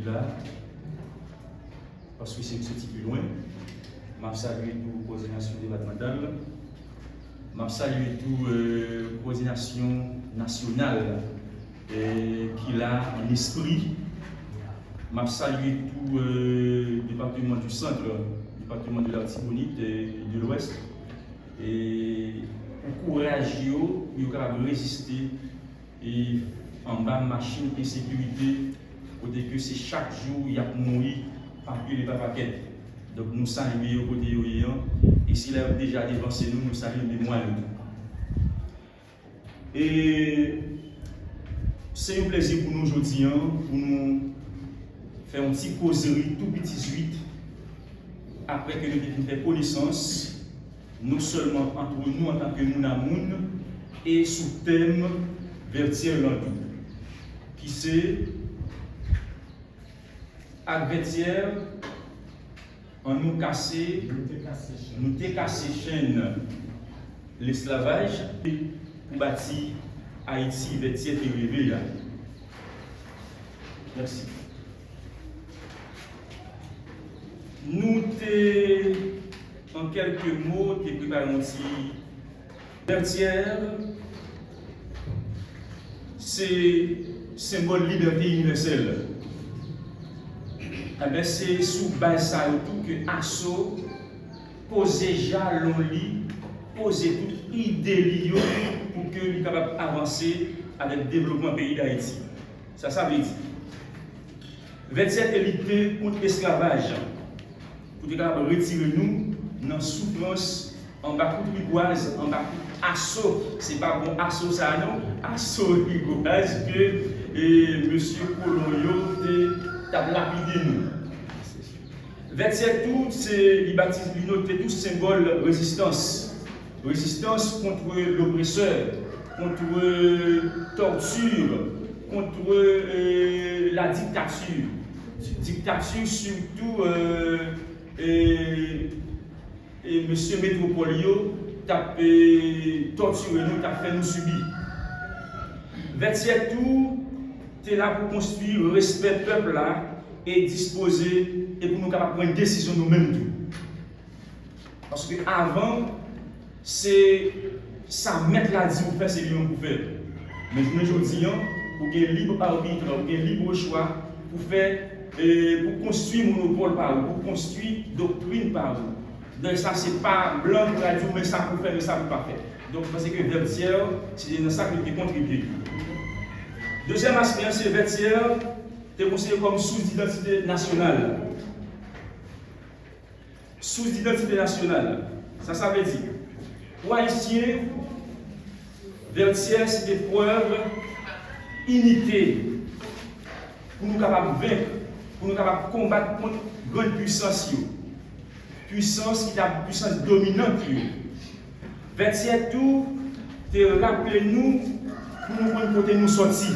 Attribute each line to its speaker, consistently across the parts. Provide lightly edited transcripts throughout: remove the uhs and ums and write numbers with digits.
Speaker 1: là, parce que c'est un petit peu loin. Je salue toute coordination départementale. Je salue toute coordination nationale qui a en esprit. Je salue tout le département du centre, le département de l'Artibonite et de l'Ouest. Et courage, ils capable de résister et en bas machine de sécurité, côté que c'est chaque jour il y a mourir par que les papaquettes. Donc nous saluons au côté et s'il a déjà dévancé nous, nous saluons les moyens. Et c'est un plaisir pour nous aujourd'hui, pour nous faire une petite causerie tout petit suite après que nous avons fait connaissance. Non seulement entre nous en tant que Mounamoun et sous thème Vertière Landou, qui c'est à Vertière, en nous cassé chaîne l'esclavage pour bâtir Haïti Vertière et rêver là. Merci. Nous en quelques mots, qui préparent un petit Vertière, c'est symbole de liberté universelle. C'est sous base ça tout que ASSO poser jalon li, poser toute idée pour que nous capable d'avancer avec le développement du pays d'Haïti. Ça veut dire. Vertière est lutter contre l'esclavage, pour être capable de retirer nous dans la souffrance, en bas de rigoise, en bas de assaut. Ce n'est pas bon assaut ça non, assaut rigoise que M. Colonio a lapidé nous. Vertière tout, c'est tout symbole de résistance. Résistance contre l'oppresseur, contre la torture, contre la dictature. Dictature surtout. Et M. Métropolio t'a torturé nous, t'a fait nous subir. Vertière tout, tu es là pour construire le respect du peuple là et disposer et pour nous capables de prendre une décision nous-mêmes tout. Parce que avant, c'est ça mettre la dit pour faire ce qu'on peut faire. Mais je vous dis, vous avez libre arbitre, vous avez libre choix pour faire, pour construire monopole par vous, pour construire doctrine par vous. Donc ça, c'est pas blanc pour dire, mais ça pour faire, mais ça pour pas faire. Donc parce que Vertière, c'est dans ça qui contribue. Deuxième aspect, c'est Vertière, c'est considéré comme sous-identité nationale. Sous-identité nationale, ça veut dire, pour Haïtiens, Vertière, c'est des preuves unité pour nous capables de vaincre, pour nous capables de combattre contre grande puissance. Puissance qui est la puissance dominante. Vertière tout, rappelez-nous pour nous prendre côté nous sortir.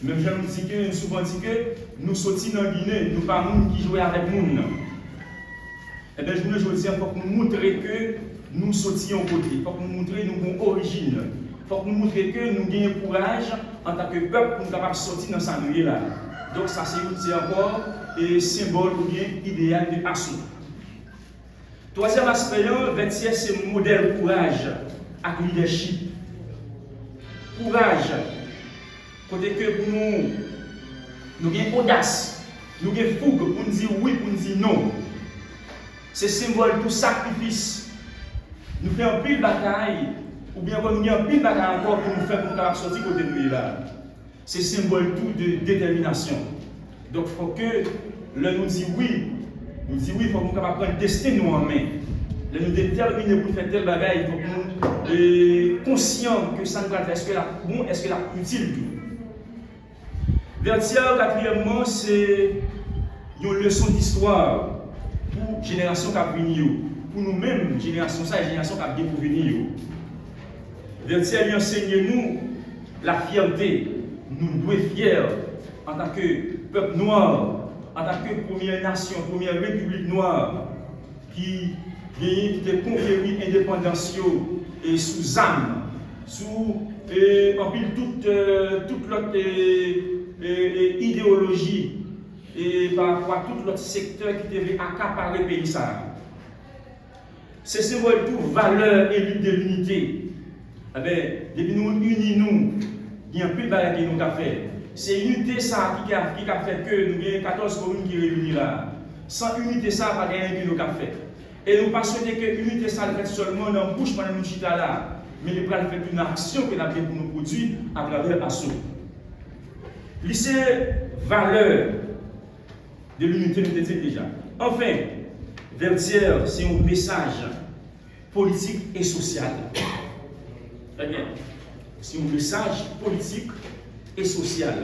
Speaker 1: Même je nous dis que souvent dit que nous sortis dans Guinée, nous pas monde qui jouent avec nous. Eh bien, je vous dis, il faut que nous montrions que nous sortions côté, il faut que nous montrions nos origines, il faut que nous montrions que nous gagnons courage en tant que peuple pour nous capables de sortir dans cette nuit là. Donc ça c'est encore un symbole ou bien idéal de assaut. Troisième aspect, Vertière c'est modèle courage avec leadership. Courage, côté que pour nous avons audace, nous avons fougue pour nous dire oui, pour nous dire non. C'est symbole de sacrifice. Nous faisons un pile de bataille, ou bien nous avons un pile de bataille encore pour nous faire pour nous sortir côté de nous là. C'est symbole tout de détermination. Donc il faut que nous disons oui, il faut que nous prendre le destin nous en main. Nous déterminer pour faire tel bagaille, il faut que nous soyons conscients que ça nous va faire. Est-ce que la bon, est-ce que la utile tout. Vertière, quatrièmement, c'est une leçon d'histoire pour la génération qui a venir, pour nous-mêmes, génération ça et génération qui a bien pour venir. Vertière enseigne nous la fierté. Nous devons être fiers en tant que peuple noir, en tant que première nation, première république noire qui a conquéri l'indépendance et sous âme, sous toute l'autre idéologie et par rapport à tout l'autre secteur qui devait accaparer le pays. C'est symbole de valeur et lutte de l'unité. Depuis nous unis, il y a un peu de choses que nous avons fait. C'est l'unité ça qui a fait que nous avons 14 communes qui réunissent là. Sans unité ça, pas rien que nous avons fait. Et nous pas souhaiter que l'unité ça le fait seulement dans la bouche pendant nous chita là, mais nous allons faire une action que nous avons pour nous produire à travers l'assaut. C'est valeur de l'unité, nous disons déjà. Enfin, Vertière, c'est un message politique et social. Très bien. C'est un message politique et social.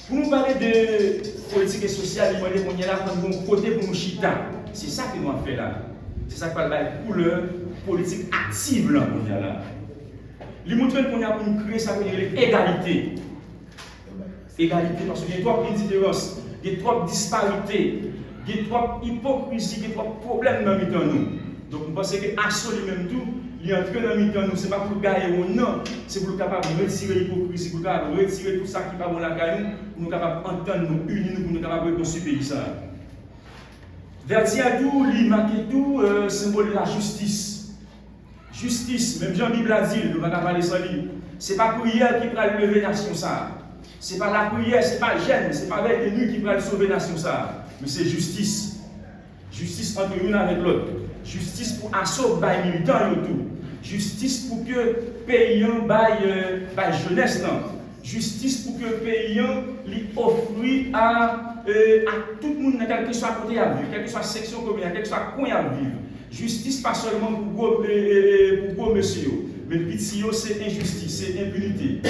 Speaker 1: Pour nous parler de politique et social, il faut qu'on y ait là comme un côté pour nous chita. C'est ça que nous avons fait là. C'est ça qu'on a la couleur politique active là. Il montre qu'on a pour créer ça, l'égalité. Égalité, parce qu'il y a trop d'indifférence, il y a trop de disparités, il y a trop d'hypocrisie, il y a trop de problèmes dans nous. Donc, nous pensons que l'assaut lui-même tout, il est entré dans nous, ce n'est pas pour gagner ou non, c'est pour nous capable de retirer l'hypocrisie, pour nous capable de retirer tout ça qui n'est pas bon la caille, pour nous capable d'entendre, nous unir, pour nous capable de construire ça. Vertière tout, il marque tout, symbole de la justice. Justice, même Jean-Bible a dit, nous ne pas parler sans lui. Ce n'est pas prière qui va lever la nation ça. Ce n'est pas la prière, ce n'est pas le gêne, ce n'est pas avec les nuits qui va sauver la nation ça. Mais c'est justice. Justice entre l'une avec l'autre. Justice pour assaut les militants et tout. Justice pour que paysan baille jeunesse. Justice pour que paysan lui offre à tout le monde, quel que soit côté à vivre, quelle que soit section communale, quel que soit coin à vivre. Justice pas seulement pour gros monsieur, mais petit c'est injustice, c'est impunité.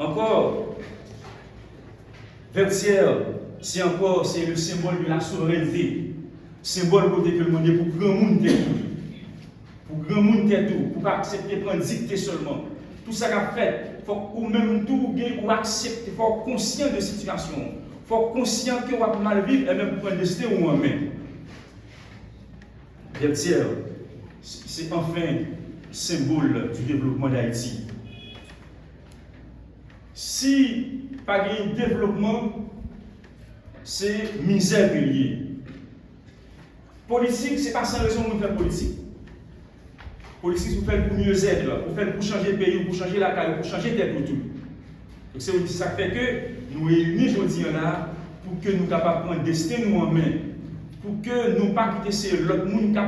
Speaker 1: Encore, Vertière, c'est le symbole de la souveraineté. Symbole côté que le monde est pour grand monde tout. Pour grand monde tout. Pour pas accepter prendre dictée seulement. Tout ça qu'a fait, faut ou même tout ou accepter, faut être conscient de la situation. Faut être conscient que on va mal vivre et même prendre destin ou en main. Vertière, c'est enfin symbole du développement d'Haïti. Si pas de développement, c'est misère liée. Politique, ce n'est pas sans raison de faire politique. Politique, vous faites pour mieux aider, vous faites pour changer le pays, pour changer la carrière, pour changer tête tout. Donc c'est ça qui fait que nous réunissons aujourd'hui là pour que nous soyons capables de prendre le destin nous en main. Pour que nous ne pas quitter l'autre monde qui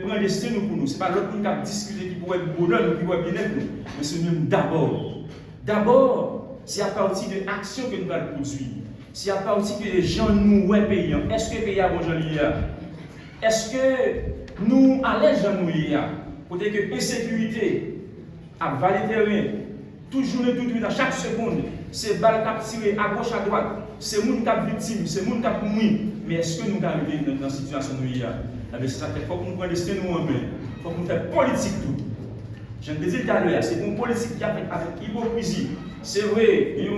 Speaker 1: prend le destin pour nous. Ce n'est pas l'autre monde qui a discuté qui pourrait être bonheur ou qui pourrait bien être nous. Mais c'est nous d'abord. D'abord, c'est à partir de l'action que nous allons produire. C'est à partir que les gens nous voient payants. Est-ce que le pays a bon gens liés? Est-ce que nous allons gens nous liés? Peut-être que l'insécurité a valé terrain, toujours et tout de suite, à chaque seconde, c'est balles qui tirées à gauche, à droite, c'est les gens qui sont victimes, c'est les gens qui sont mouillés. Mais est-ce que nous arrivons dans la situation nous liés? C'est ça qu'il faut que nous prenions nous en main. Il faut que nous fassions politique tout. Je le disais tout à l'heure, c'est une politique qui a fait avec hypocrisie. C'est vrai, il y a un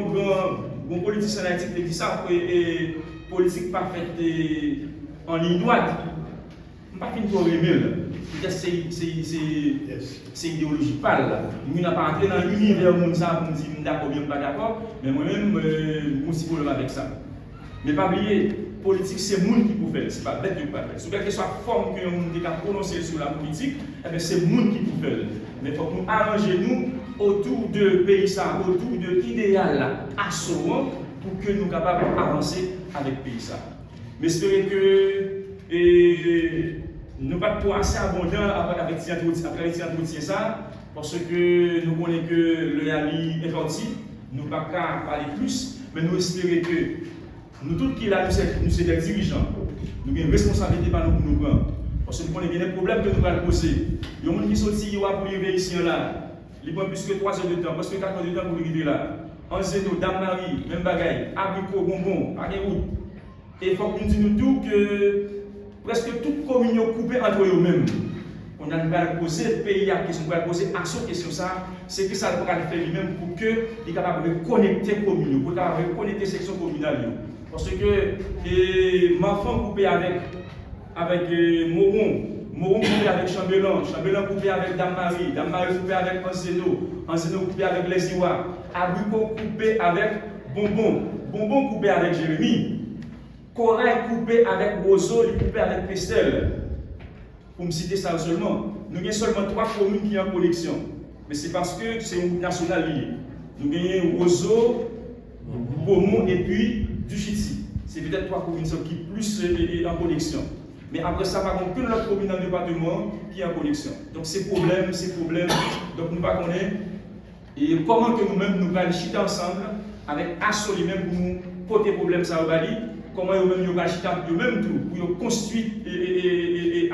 Speaker 1: bon politicien qui dit ça, et politique pas faite en ligne droite. Je ne vais pas finir pour remettre. C'est idéologique pâle. Nous n'avons pas entré dans l'univers où nous sommes dit d'accord, bien pas d'accord, mais moi-même, je suis problème avec ça. Mais pas oublier, politique, c'est le monde qui peut faire, ce n'est pas bête de pas faire. Sur quelle que soit la forme que nous avons prononcée sur la politique, c'est le monde qui peut faire. Mais il faut que nous arrangeons autour de pays, autour de l'idéal assommant pour que nous soyons capables d'avancer avec le pays. Mais j'espère que nous ne pas assez abondants avec ça, parce que nous connaissons que le Yali est parti, nous ne pouvons pas parler plus, mais nous espérons que nous tous qui là, nous sommes des dirigeants, nous avons une responsabilité par nous pour nous prendre. Parce que nous connaissons des problèmes que nous allons poser. Il y a des gens qui sont ici, ils vont arriver ici là. Ils prennent plus que 3 heures de temps, presque 4 heures de temps pour arriver là. En Zéno, Dame-Marie, même bagaille, abricot, bonbon, à des routes. Et il faut que nous disions tout que presque toute commune est coupée entre eux-mêmes. On a une poser le pays à question, on va poser à cette question ça, c'est que ça va faire lui-même pour qu'il soit capable de connecter la commune, pour capable de connecter la section communale. Parce que ma femme coupée avec Moron Moron coupé avec Chambellan, Chambellan coupé avec Dame Marie, Dame Marie coupé avec Anzeno, Anzeno coupé avec Les Iwa, Abricot coupé avec Bonbon, Bonbon coupé avec Jérémy, Corail coupé avec Roseau, coupé avec Pestel. Pour me citer ça seulement, nous avons seulement 3 communes qui ont en collection. Mais c'est parce que c'est une nationale liée. Nous avons Roseau, Beaumont et puis Duchiti. C'est peut-être 3 communes qui plus en collection. Mais après ça, par contre, que l'autre commune dans le département qui est en collection. Donc c'est problème. Donc nous ne pas connaître. Et comment que nous-mêmes nous allons chiter ensemble avec ASSO lui-même pour nous porter problème ça au Bali. Comment nous-mêmes nous allons chiter nous-mêmes tout pour construire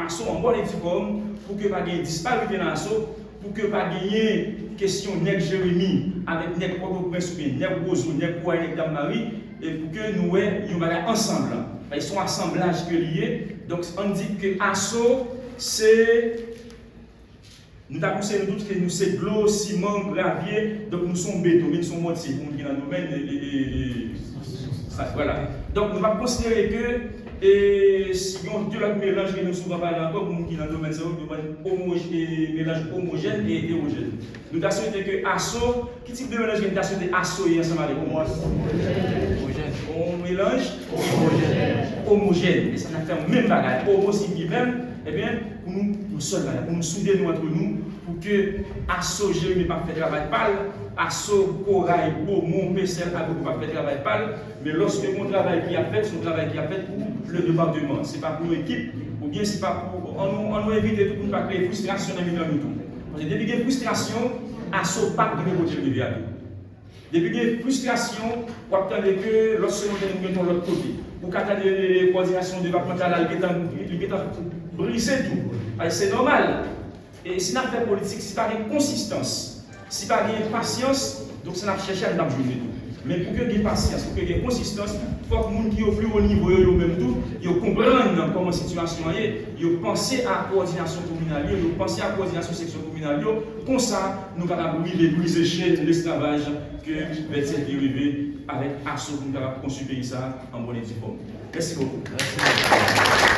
Speaker 1: ASSO en bonne et due forme pour que pas de disparité dans l'ASSO, pour que pas gagner question Nèg Jérémy avec Nèg Port-au-Prince ou bien Nèg Roseau, Nèg Kouaï, Nèg Dame Marie, et pour que nous soyons ensemble. Ils sont assemblage que liés. Donc on dit que ASSO, c'est. Nous avons conseillé nous tous que nous sommes de l'eau, ciment, gravier, donc nous sommes béton, mais nous sommes moitié pour nous qui dans le domaine. Voilà. Donc nous allons considérer que si on a deux mélanges que nous souvent parlé encore, pour nous qui dans le domaine, c'est un mélange homogène et hétérogène. Nous avons souhaité que ASSO, quel type de mélange que nous avons souhaité ASSO et ensemble avec moi? On mélange homogène. Et ça n'a fait même bagage. Homo signifie même, eh bien, pour nous seuls, pour nous souder nous entre nous, pour que ASSO Jérémy pas fait travail pâle, ASSO Corail, Beaumont, Pestel, Abricot pas fait travail pâle, mais lorsque mon travail qui a fait, son travail qui a fait pour le département. Ce n'est pas pour l'équipe, ou bien c'est pas pour. On nous évite tout pour ne pas créer frustration dans le milieu de tout. Parce que depuis qu'il y a frustration, ASSO pas de côté de l'hiver. Depuis qu'il y a frustration, vous attendez que lorsque nous mettons de l'autre côté, pour qu'attendre les coordinations départementales qui est brisé tout. C'est normal. Et si nous avons fait politique, si pas de consistance, si pas de patience, donc ça n'a cherché à nous jouer tout. Mais pour qu'il y ait patience, pour qu'il y ait consistance, il faut que les gens qui sont plus haut niveau, eux-mêmes tout, ils comprennent comment la situation est, ils pensent à la coordination communale, ils pensent à la coordination section communale, comme ça, nous allons briser chaîne l'esclavage que Betzel est arrivé avec ASSO pour nous construire ça en bonne et due forme. Merci beaucoup. Merci.